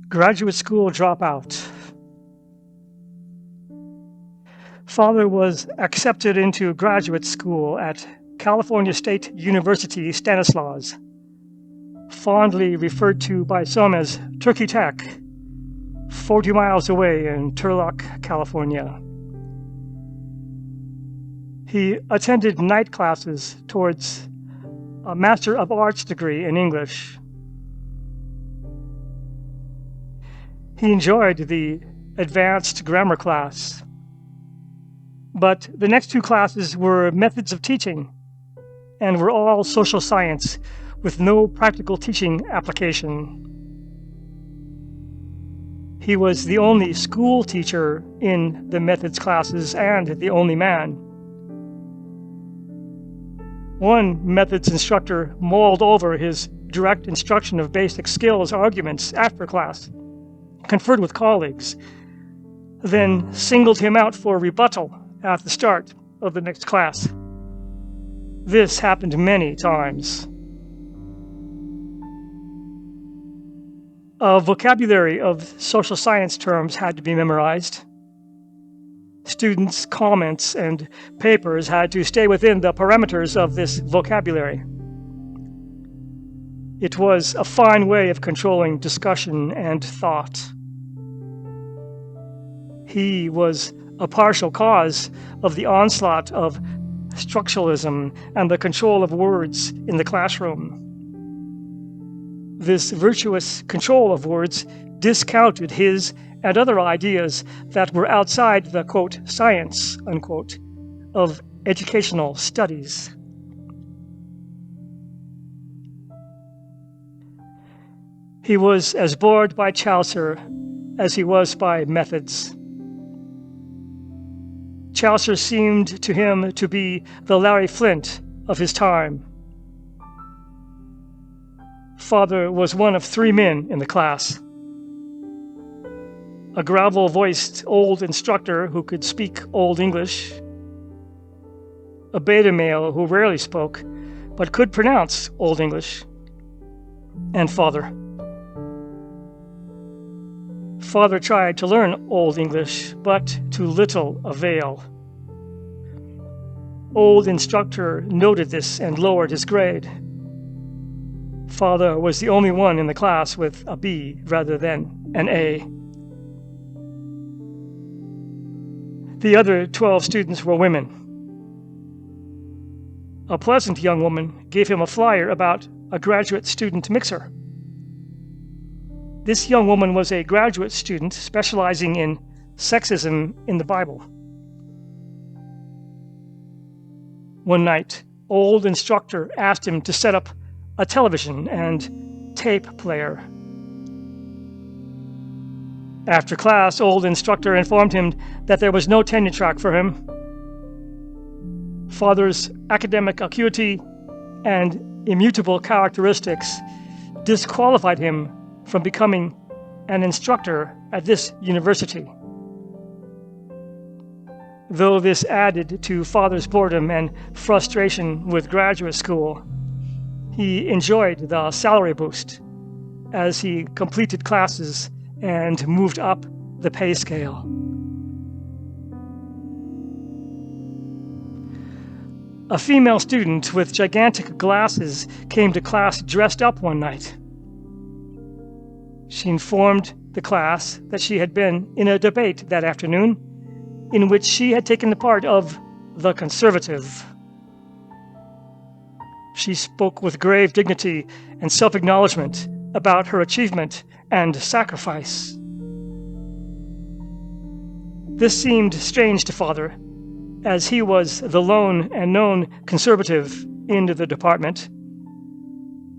Graduate school dropout. Father was accepted into graduate school at California State University, Stanislaus, fondly referred to by some as Turkey Tech, 40 miles away in Turlock, California. He attended night classes towards a Master of Arts degree in English. He enjoyed the advanced grammar class, but the next two classes were methods of teaching and were all social science with no practical teaching application. He was the only school teacher in the methods classes and the only man. One methods instructor mulled over his direct instruction of basic skills arguments after class, conferred with colleagues, then singled him out for rebuttal at the start of the next class. This happened many times. A vocabulary of social science terms had to be memorized. Students' comments and papers had to stay within the parameters of this vocabulary. It was a fine way of controlling discussion and thought. He was a partial cause of the onslaught of structuralism and the control of words in the classroom. This virtuous control of words discounted his and other ideas that were outside the, quote, science, unquote, of educational studies. He was as bored by Chaucer as he was by methods. Chaucer seemed to him to be the Larry Flint of his time. Father was one of three men in the class. A gravel-voiced old instructor who could speak Old English, a beta male who rarely spoke but could pronounce Old English, and Father. Father tried to learn Old English, but to little avail. Old instructor noted this and lowered his grade. Father was the only one in the class with a B rather than an A. The other 12 students were women. A pleasant young woman gave him a flyer about a graduate student mixer. This young woman was a graduate student specializing in sexism in the Bible. One night, old instructor asked him to set up a television and tape player. After class, old instructor informed him that there was no tenure track for him. Father's academic acuity and immutable characteristics disqualified him from becoming an instructor at this university. Though this added to Father's boredom and frustration with graduate school, he enjoyed the salary boost as he completed classes and moved up the pay scale. A female student with gigantic glasses came to class dressed up one night. She informed the class that she had been in a debate that afternoon in which she had taken the part of the conservative. She spoke with grave dignity and self-acknowledgement about her achievement and sacrifice. This seemed strange to Father, as he was the lone and known conservative in the department,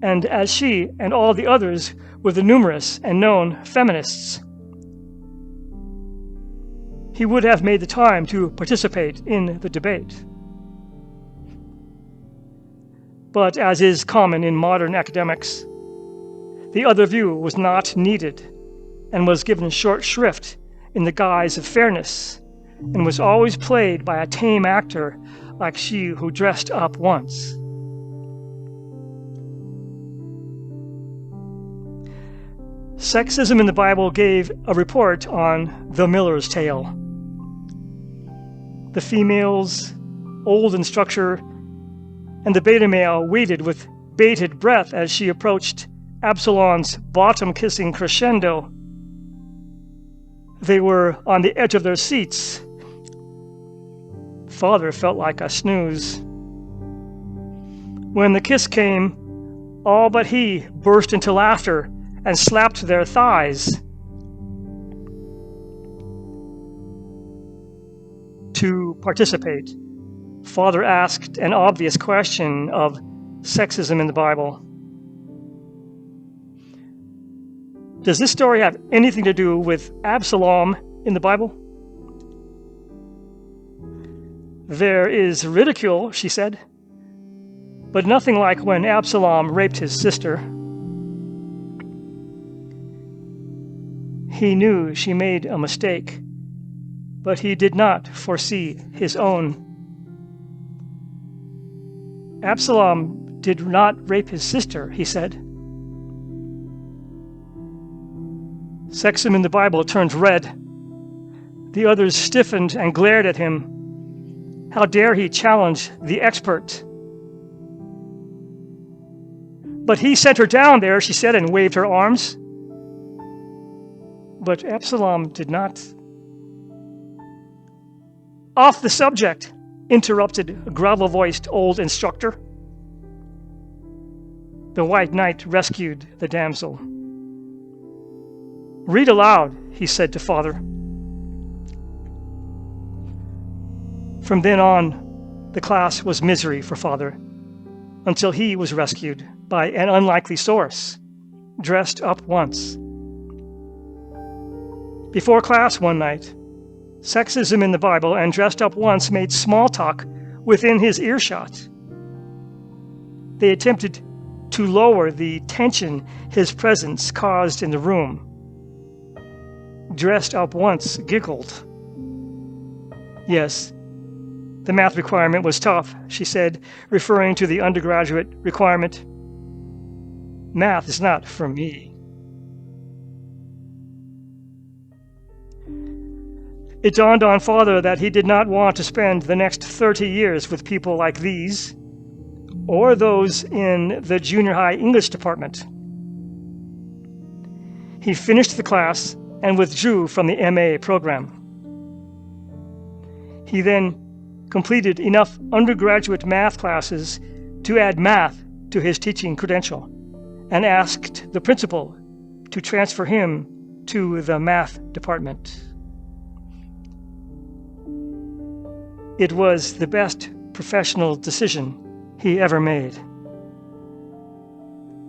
and as she and all the others were the numerous and known feminists. He would have made the time to participate in the debate. But as is common in modern academics, the other view was not needed and was given short shrift in the guise of fairness and was always played by a tame actor like she who dressed up once. Sexism in the Bible gave a report on the miller's tale. The female's old in structure, and the beta male waited with bated breath as she approached Absalom's bottom-kissing crescendo. They were on the edge of their seats. Father felt like a snooze. When the kiss came, all but he burst into laughter and slapped their thighs. To participate, Father asked an obvious question of sexism in the Bible. Does this story have anything to do with Absalom in the Bible? There is ridicule, she said, but nothing like when Absalom raped his sister. He knew she made a mistake, but he did not foresee his own. Absalom did not rape his sister, he said. Sexism in the Bible turned red. The others stiffened and glared at him. How dare he challenge the expert? But he sent her down there, she said, and waved her arms. But Absalom did not. Off the subject, interrupted a gravel-voiced old instructor. The white knight rescued the damsel. Read aloud, he said to Father. From then on, the class was misery for Father, until he was rescued by an unlikely source, dressed up once. Before class one night, sexism in the Bible and dressed up once made small talk within his earshot. They attempted to lower the tension his presence caused in the room. Dressed up once giggled. Yes, the math requirement was tough, she said, referring to the undergraduate requirement. Math is not for me. It dawned on Father that he did not want to spend the next 30 years with people like these, or those in the junior high English department. He finished the class and withdrew from the MA program. He then completed enough undergraduate math classes to add math to his teaching credential and asked the principal to transfer him to the math department. It was the best professional decision he ever made.